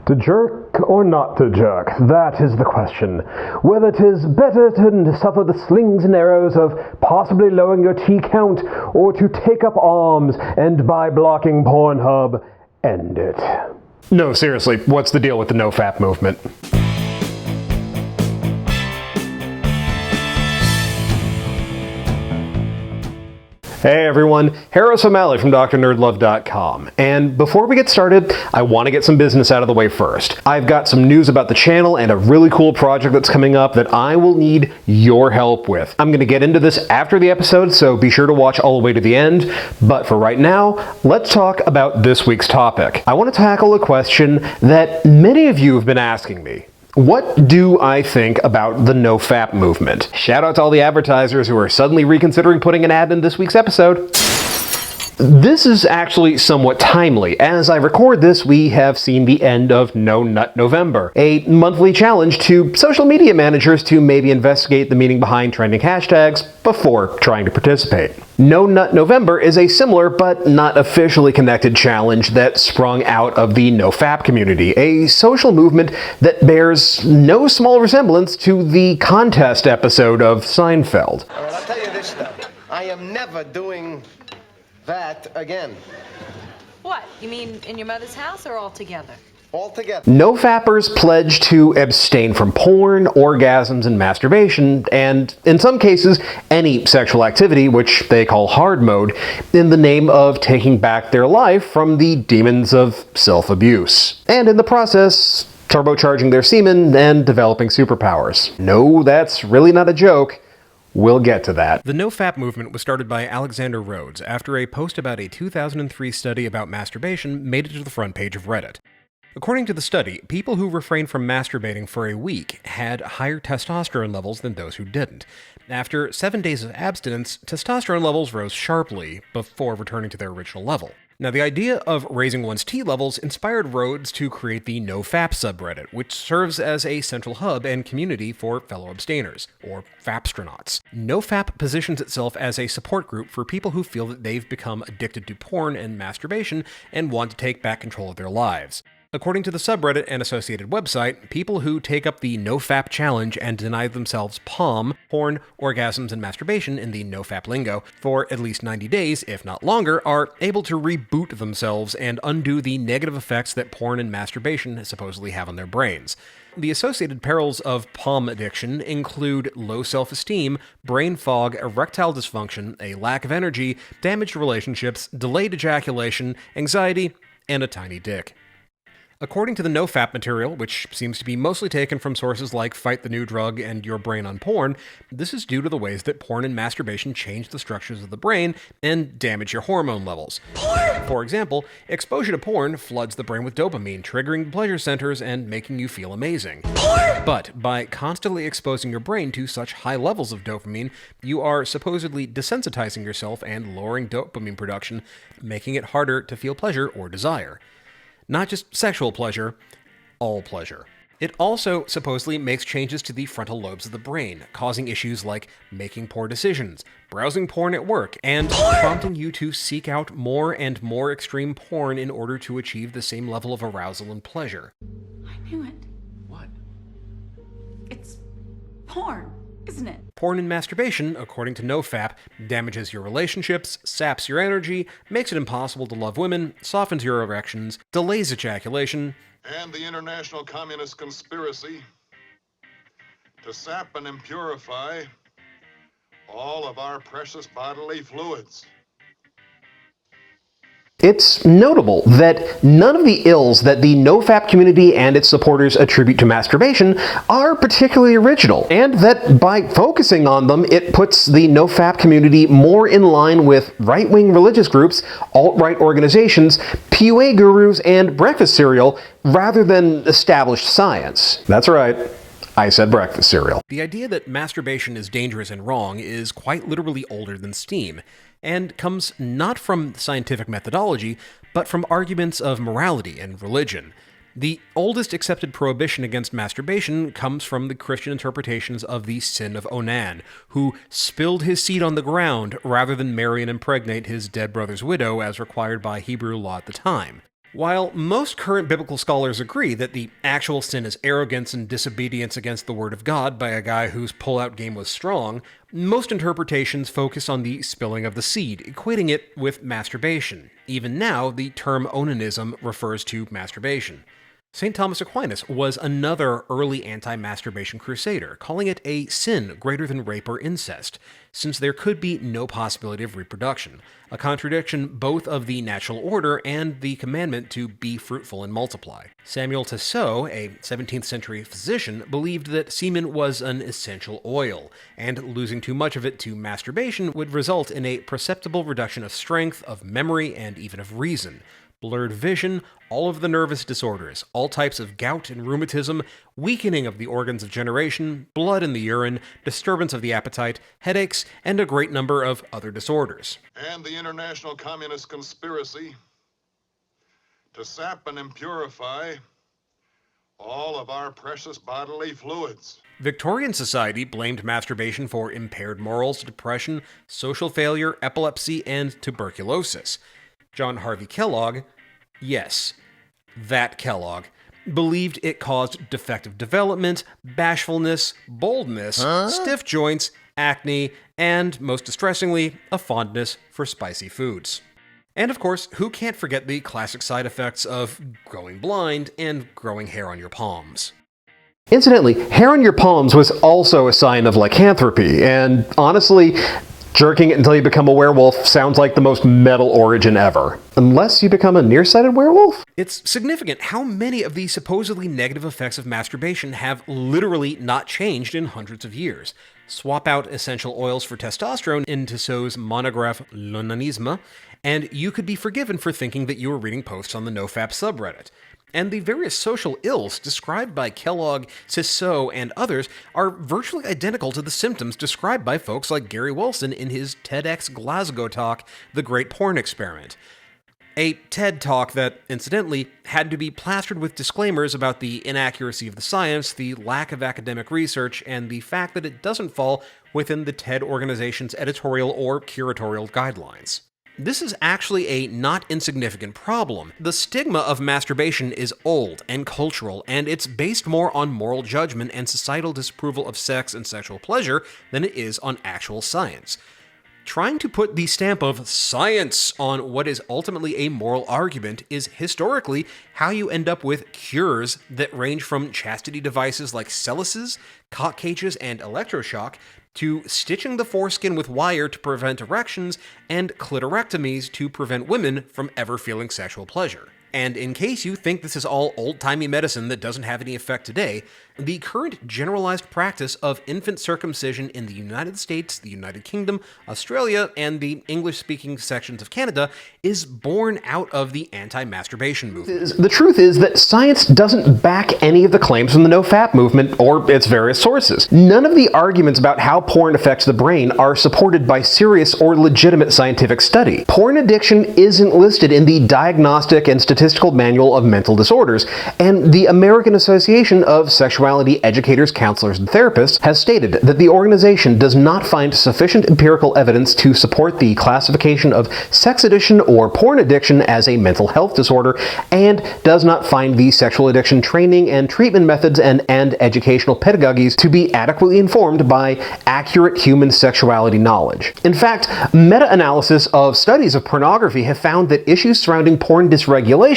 To jerk or not to jerk, that is the question. Whether 'tis better to suffer the slings and arrows of possibly lowering your T count, or to take up arms and by blocking Pornhub, end it. No, seriously, what's the deal with the NoFap movement? Hey everyone, Harris O'Malley from DrNerdLove.com. And before we get started, I want to get some business out of the way first. I've got some news about the channel and a really cool project that's coming up that I will need your help with. I'm going to get into this after the episode, so be sure to watch all the way to the end. But for right now, let's talk about this week's topic. I want to tackle a question that many of you have been asking me. What do I think about the NoFap movement? Shout out to all the advertisers who are suddenly reconsidering putting an ad in this week's episode. This is actually somewhat timely. As I record this, we have seen the end of No Nut November, a monthly challenge to social media managers to maybe investigate the meaning behind trending hashtags before trying to participate. No Nut November is a similar but not officially connected challenge that sprung out of the NoFap community, a social movement that bears no small resemblance to the contest episode of Seinfeld. All right, I'll tell you this stuff. I am never doing that again. What? You mean in your mother's house or all together? All together. NoFappers pledge to abstain from porn, orgasms, and masturbation, and in some cases, any sexual activity, which they call hard mode, in the name of taking back their life from the demons of self-abuse. And in the process, turbocharging their semen and developing superpowers. No, that's really not a joke. We'll get to that. The NoFap movement was started by Alexander Rhodes after a post about a 2003 study about masturbation made it to the front page of Reddit. According to the study, people who refrained from masturbating for a week had higher testosterone levels than those who didn't. After 7 days of abstinence, testosterone levels rose sharply before returning to their original level. Now, the idea of raising one's T levels inspired Rhodes to create the NoFap subreddit, which serves as a central hub and community for fellow abstainers, or Fapstronauts. NoFap positions itself as a support group for people who feel that they've become addicted to porn and masturbation and want to take back control of their lives. According to the subreddit and associated website, people who take up the NoFap challenge and deny themselves POM, porn, orgasms, and masturbation in the NoFap lingo, for at least 90 days, if not longer, are able to reboot themselves and undo the negative effects that porn and masturbation supposedly have on their brains. The associated perils of POM addiction include low self-esteem, brain fog, erectile dysfunction, a lack of energy, damaged relationships, delayed ejaculation, anxiety, and a tiny dick. According to the NoFap material, which seems to be mostly taken from sources like Fight the New Drug and Your Brain on Porn, this is due to the ways that porn and masturbation change the structures of the brain and damage your hormone levels. Porn! For example, exposure to porn floods the brain with dopamine, triggering the pleasure centers and making you feel amazing. Porn! But by constantly exposing your brain to such high levels of dopamine, you are supposedly desensitizing yourself and lowering dopamine production, making it harder to feel pleasure or desire. Not just sexual pleasure, all pleasure. It also supposedly makes changes to the frontal lobes of the brain, causing issues like making poor decisions, browsing porn at work, and prompting you to seek out more and more extreme porn in order to achieve the same level of arousal and pleasure. I knew it. What? It's porn, isn't it? Porn and masturbation, according to NoFap, damages your relationships, saps your energy, makes it impossible to love women, softens your erections, delays ejaculation, and the international communist conspiracy to sap and impurify all of our precious bodily fluids. It's notable that none of the ills that the NoFap community and its supporters attribute to masturbation are particularly original, and that by focusing on them, it puts the NoFap community more in line with right-wing religious groups, alt-right organizations, PUA gurus, and breakfast cereal, rather than established science. That's right. I said breakfast cereal. The idea that masturbation is dangerous and wrong is quite literally older than steam, and comes not from scientific methodology, but from arguments of morality and religion. The oldest accepted prohibition against masturbation comes from the Christian interpretations of the sin of Onan, who spilled his seed on the ground rather than marry and impregnate his dead brother's widow as required by Hebrew law at the time. While most current biblical scholars agree that the actual sin is arrogance and disobedience against the word of God by a guy whose pull-out game was strong, most interpretations focus on the spilling of the seed, equating it with masturbation. Even now, the term onanism refers to masturbation. St. Thomas Aquinas was another early anti-masturbation crusader, calling it a sin greater than rape or incest, since there could be no possibility of reproduction, a contradiction both of the natural order and the commandment to be fruitful and multiply. Samuel Tissot, a 17th century physician, believed that semen was an essential oil, and losing too much of it to masturbation would result in a perceptible reduction of strength, of memory, and even of reason. Blurred vision, all of the nervous disorders, all types of gout and rheumatism, weakening of the organs of generation, blood in the urine, disturbance of the appetite, headaches, and a great number of other disorders. And the international communist conspiracy to sap and impurify all of our precious bodily fluids. Victorian society blamed masturbation for impaired morals, depression, social failure, epilepsy, and tuberculosis. John Harvey Kellogg, yes, that Kellogg, believed it caused defective development, bashfulness, boldness, stiff joints, acne, and, most distressingly, a fondness for spicy foods. And of course, who can't forget the classic side effects of going blind and growing hair on your palms? Incidentally, hair on your palms was also a sign of lycanthropy, and honestly, jerking it until you become a werewolf sounds like the most metal origin ever. Unless you become a nearsighted werewolf? It's significant how many of the supposedly negative effects of masturbation have literally not changed in hundreds of years. Swap out essential oils for testosterone in Tissot's monograph L'Onanisme, and you could be forgiven for thinking that you were reading posts on the NoFap subreddit. And the various social ills described by Kellogg, Tissot, and others are virtually identical to the symptoms described by folks like Gary Wilson in his TEDx Glasgow talk, The Great Porn Experiment. A TED talk that, incidentally, had to be plastered with disclaimers about the inaccuracy of the science, the lack of academic research, and the fact that it doesn't fall within the TED organization's editorial or curatorial guidelines. This is actually a not insignificant problem. The stigma of masturbation is old and cultural, and it's based more on moral judgment and societal disapproval of sex and sexual pleasure than it is on actual science. Trying to put the stamp of science on what is ultimately a moral argument is historically how you end up with cures that range from chastity devices like celluses, cock cages, and electroshock, to stitching the foreskin with wire to prevent erections, and clitorectomies to prevent women from ever feeling sexual pleasure. And in case you think this is all old-timey medicine that doesn't have any effect today, the current generalized practice of infant circumcision in the United States, the United Kingdom, Australia, and the English-speaking sections of Canada is born out of the anti-masturbation movement. The truth is that science doesn't back any of the claims from the NoFap movement or its various sources. None of the arguments about how porn affects the brain are supported by serious or legitimate scientific study. Porn addiction isn't listed in the Diagnostic and Statistical Manual of Mental Disorders, and the American Association of Sexuality Educators, Counselors, and Therapists has stated that the organization does not find sufficient empirical evidence to support the classification of sex addiction or porn addiction as a mental health disorder, and does not find the sexual addiction training and treatment methods and educational pedagogies to be adequately informed by accurate human sexuality knowledge. In fact, meta-analysis of studies of pornography have found that issues surrounding porn dysregulation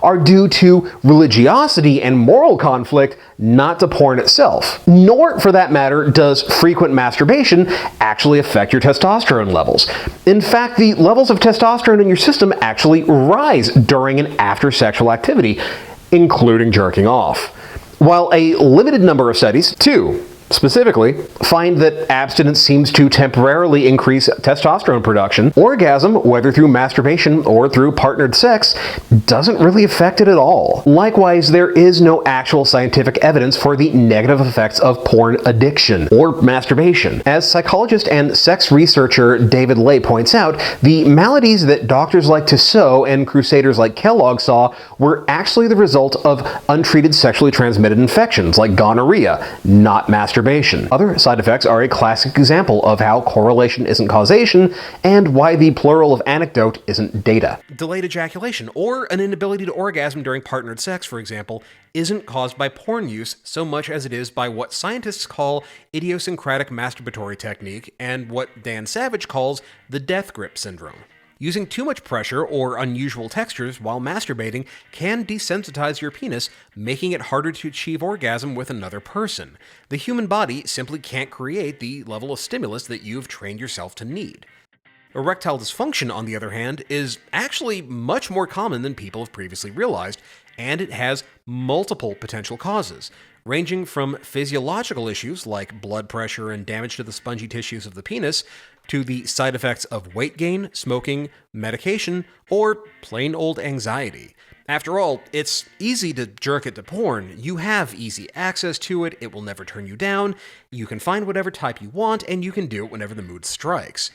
are due to religiosity and moral conflict, not to porn itself. Nor, for that matter, does frequent masturbation actually affect your testosterone levels. In fact, the levels of testosterone in your system actually rise during and after sexual activity, including jerking off. While a limited number of studies, 2 specifically, find that abstinence seems to temporarily increase testosterone production, orgasm, whether through masturbation or through partnered sex, doesn't really affect it at all. Likewise, there is no actual scientific evidence for the negative effects of porn addiction or masturbation. As psychologist and sex researcher David Ley points out, the maladies that doctors like Tissot and crusaders like Kellogg saw were actually the result of untreated sexually transmitted infections like gonorrhea, not masturbation. masturbation. Other side effects are a classic example of how correlation isn't causation, and why the plural of anecdote isn't data. Delayed ejaculation, or an inability to orgasm during partnered sex, for example, isn't caused by porn use so much as it is by what scientists call idiosyncratic masturbatory technique and what Dan Savage calls the death grip syndrome. Using too much pressure or unusual textures while masturbating can desensitize your penis, making it harder to achieve orgasm with another person. The human body simply can't create the level of stimulus that you've trained yourself to need. Erectile dysfunction, on the other hand, is actually much more common than people have previously realized, and it has multiple potential causes, ranging from physiological issues like blood pressure and damage to the spongy tissues of the penis, to the side effects of weight gain, smoking, medication, or plain old anxiety. After all, it's easy to jerk it to porn. You have easy access to it, it will never turn you down, you can find whatever type you want, and you can do it whenever the mood strikes.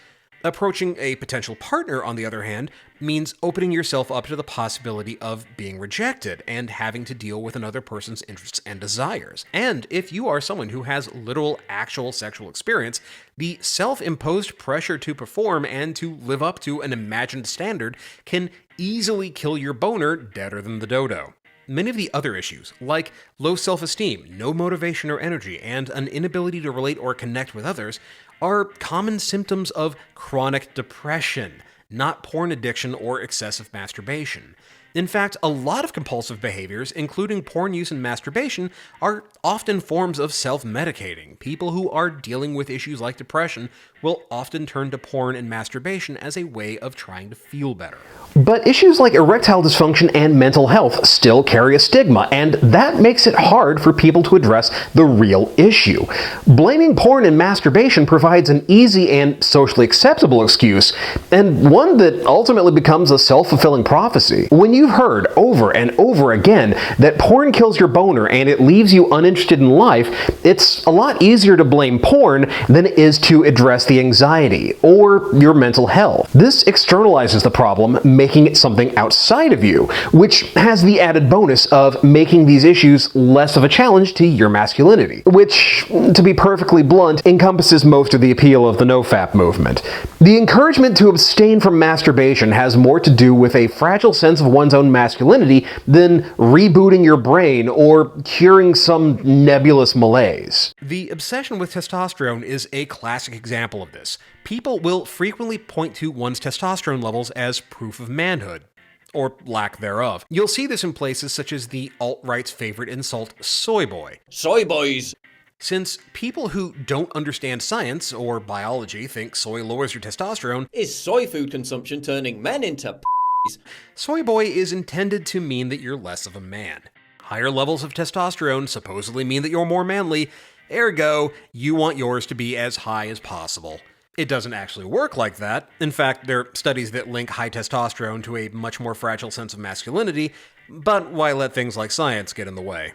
Approaching a potential partner, on the other hand, means opening yourself up to the possibility of being rejected and having to deal with another person's interests and desires. And if you are someone who has literal, actual sexual experience, the self-imposed pressure to perform and to live up to an imagined standard can easily kill your boner deader than the dodo. Many of the other issues, like low self-esteem, no motivation or energy, and an inability to relate or connect with others, are common symptoms of chronic depression, not porn addiction or excessive masturbation. In fact, a lot of compulsive behaviors, including porn use and masturbation, are often forms of self-medicating. People who are dealing with issues like depression will often turn to porn and masturbation as a way of trying to feel better. But issues like erectile dysfunction and mental health still carry a stigma, and that makes it hard for people to address the real issue. Blaming porn and masturbation provides an easy and socially acceptable excuse, and one that ultimately becomes a self-fulfilling prophecy. When you've heard over and over again that porn kills your boner and it leaves you uninterested in life, it's a lot easier to blame porn than it is to address the anxiety or your mental health. This externalizes the problem, making it something outside of you, which has the added bonus of making these issues less of a challenge to your masculinity, which, to be perfectly blunt, encompasses most of the appeal of the NoFap movement. The encouragement to abstain from masturbation has more to do with a fragile sense of one's own masculinity than rebooting your brain or curing some nebulous malaise. The obsession with testosterone is a classic example of this. People will frequently point to one's testosterone levels as proof of manhood, or lack thereof. You'll see this in places such as the alt-right's favorite insult, soy boy. Soy boys! Since people who don't understand science or biology think soy lowers your testosterone, is soy food consumption turning men into p***s? Soy boy is intended to mean that you're less of a man. Higher levels of testosterone supposedly mean that you're more manly, ergo, you want yours to be as high as possible. It doesn't actually work like that. In fact, there are studies that link high testosterone to a much more fragile sense of masculinity, but why let things like science get in the way?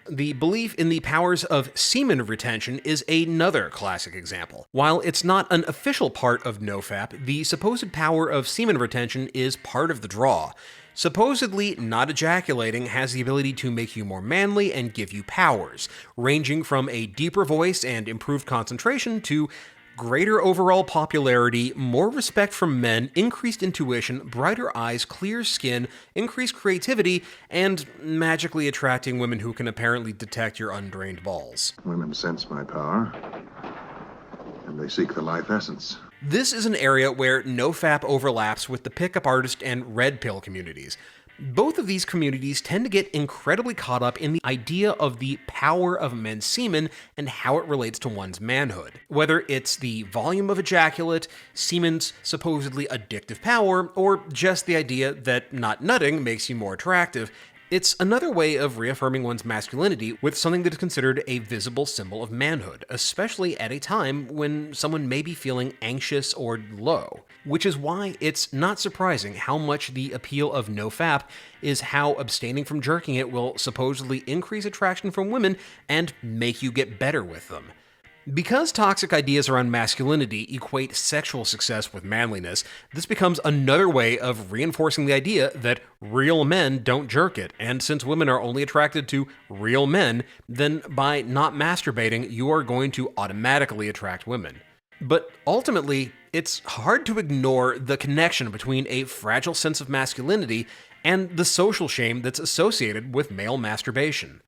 The belief in the powers of semen retention is another classic example. While it's not an official part of NoFap, the supposed power of semen retention is part of the draw. Supposedly, not ejaculating has the ability to make you more manly and give you powers, ranging from a deeper voice and improved concentration to greater overall popularity, more respect from men, increased intuition, brighter eyes, clear skin, increased creativity, and magically attracting women who can apparently detect your undrained balls. Women sense my power, and they seek the life essence. This is an area where NoFap overlaps with the pickup artist and red pill communities. Both of these communities tend to get incredibly caught up in the idea of the power of men's semen and how it relates to one's manhood. Whether it's the volume of ejaculate, semen's supposedly addictive power, or just the idea that not nutting makes you more attractive, it's another way of reaffirming one's masculinity with something that is considered a visible symbol of manhood, especially at a time when someone may be feeling anxious or low. Which is why it's not surprising how much the appeal of NoFap is how abstaining from jerking it will supposedly increase attraction from women and make you get better with them. Because toxic ideas around masculinity equate sexual success with manliness, this becomes another way of reinforcing the idea that real men don't jerk it, and since women are only attracted to real men, then by not masturbating, you are going to automatically attract women. But ultimately, it's hard to ignore the connection between a fragile sense of masculinity and the social shame that's associated with male masturbation.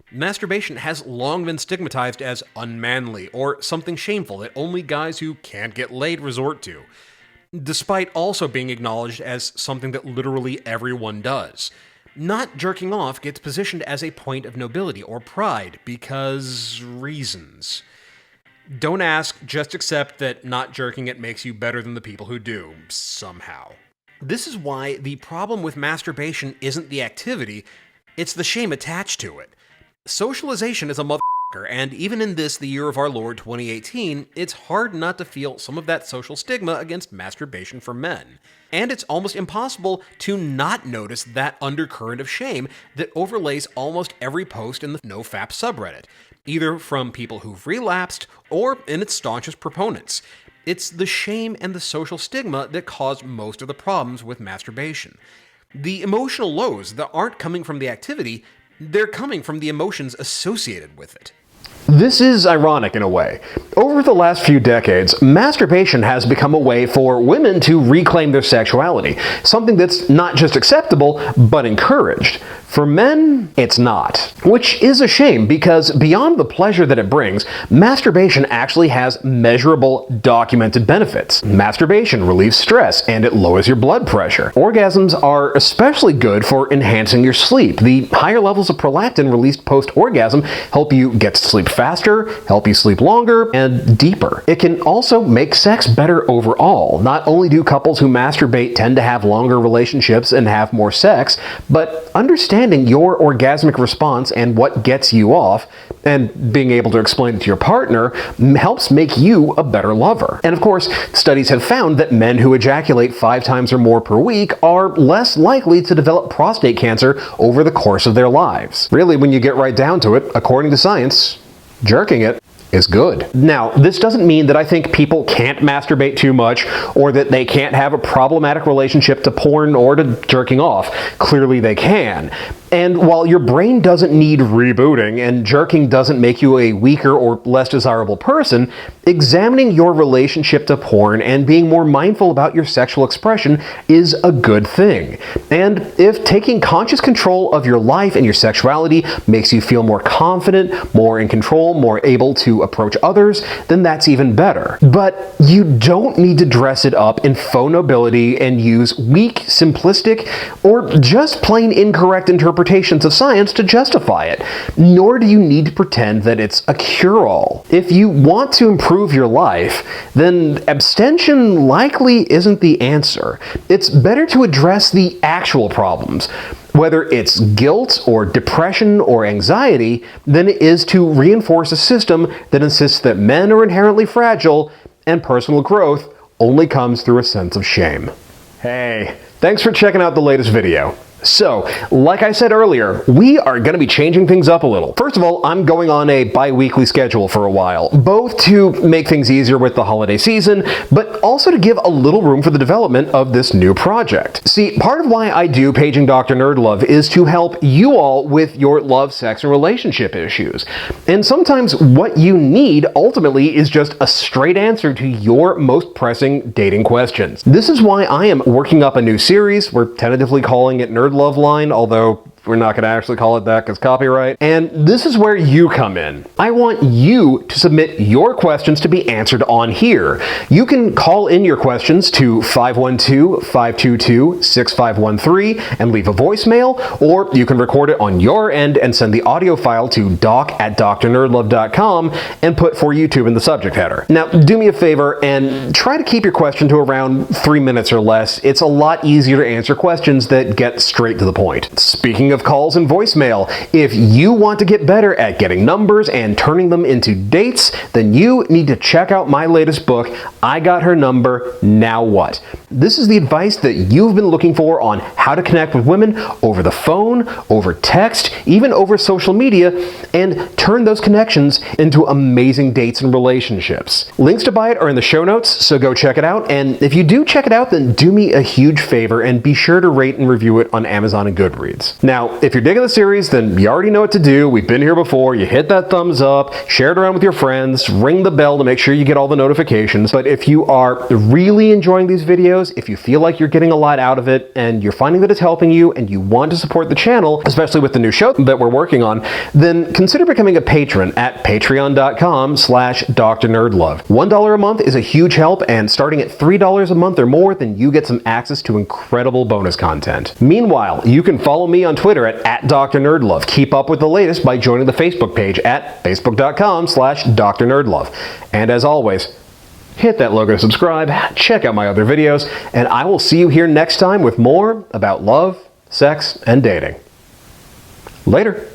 Masturbation has long been stigmatized as unmanly or something shameful that only guys who can't get laid resort to, despite also being acknowledged as something that literally everyone does. Not jerking off gets positioned as a point of nobility or pride because reasons. Don't ask, just accept that not jerking it makes you better than the people who do, somehow. This is why the problem with masturbation isn't the activity, it's the shame attached to it. Socialization is a motherfucker, and even in this, the year of our Lord 2018, it's hard not to feel some of that social stigma against masturbation for men. And it's almost impossible to not notice that undercurrent of shame that overlays almost every post in the NoFap subreddit, either from people who've relapsed or in its staunchest proponents. It's the shame and the social stigma that caused most of the problems with masturbation. The emotional lows that aren't coming from the activity, they're coming from the emotions associated with it. This is ironic in a way. Over the last few decades, masturbation has become a way for women to reclaim their sexuality, something that's not just acceptable, but encouraged. For men, it's not. Which is a shame, because beyond the pleasure that it brings, masturbation actually has measurable, documented benefits. Masturbation relieves stress, and it lowers your blood pressure. Orgasms are especially good for enhancing your sleep. The higher levels of prolactin released post-orgasm help you get to sleep faster, help you sleep longer, and deeper. It can also make sex better overall. Not only do couples who masturbate tend to have longer relationships and have more sex, but understanding your orgasmic response and what gets you off, and being able to explain it to your partner, helps make you a better lover. And of course, studies have found that men who ejaculate 5 times or more per week are less likely to develop prostate cancer over the course of their lives. Really, when you get right down to it, according to science, jerking it is good. Now, this doesn't mean that I think people can't masturbate too much or that they can't have a problematic relationship to porn or to jerking off. Clearly they can. And while your brain doesn't need rebooting and jerking doesn't make you a weaker or less desirable person, examining your relationship to porn and being more mindful about your sexual expression is a good thing. And if taking conscious control of your life and your sexuality makes you feel more confident, more in control, more able to approach others, then that's even better. But you don't need to dress it up in faux nobility and use weak, simplistic, or just plain incorrect interpretations of science to justify it. Nor do you need to pretend that it's a cure-all. If you want to improve your life, then abstention likely isn't the answer. It's better to address the actual problems, whether it's guilt or depression or anxiety, than it is to reinforce a system that insists that men are inherently fragile and personal growth only comes through a sense of shame. Hey, thanks for checking out the latest video. So, like I said earlier, we are going to be changing things up a little. First of all, I'm going on a bi-weekly schedule for a while, both to make things easier with the holiday season, but also to give a little room for the development of this new project. See, part of why I do Paging Dr. NerdLove is to help you all with your love, sex, and relationship issues. And sometimes what you need ultimately is just a straight answer to your most pressing dating questions. This is why I am working up a new series. We're tentatively calling it NerdLove Line, although we're not going to actually call it that because copyright. And this is where you come in. I want you to submit your questions to be answered on here. You can call in your questions to 512-522-6513 and leave a voicemail, or you can record it on your end and send the audio file to doc@drnerdlove.com and put for YouTube in the subject header. Now, do me a favor and try to keep your question to around 3 minutes or less. It's a lot easier to answer questions that get straight to the point. Speaking of of calls and voicemail. If you want to get better at getting numbers and turning them into dates, then you need to check out my latest book, I Got Her Number, Now What? This is the advice that you've been looking for on how to connect with women over the phone, over text, even over social media, and turn those connections into amazing dates and relationships. Links to buy it are in the show notes, so go check it out. And if you do check it out, then do me a huge favor and be sure to rate and review it on Amazon and Goodreads. Now, if you're digging the series, then you already know what to do. We've been here before. You hit that thumbs up, share it around with your friends, ring the bell to make sure you get all the notifications. But if you are really enjoying these videos, if you feel like you're getting a lot out of it and you're finding that it's helping you and you want to support the channel, especially with the new show that we're working on, then consider becoming a patron at patreon.com/DrNerdLove. $1 a month is a huge help, and starting at $3 a month or more, then you get some access to incredible bonus content. Meanwhile, you can follow me on Twitter at DrNerdLove. Keep up with the latest by joining the Facebook page at facebook.com/DrNerdLove. And as always, hit that logo to subscribe, check out my other videos, and I will see you here next time with more about love, sex, and dating. Later.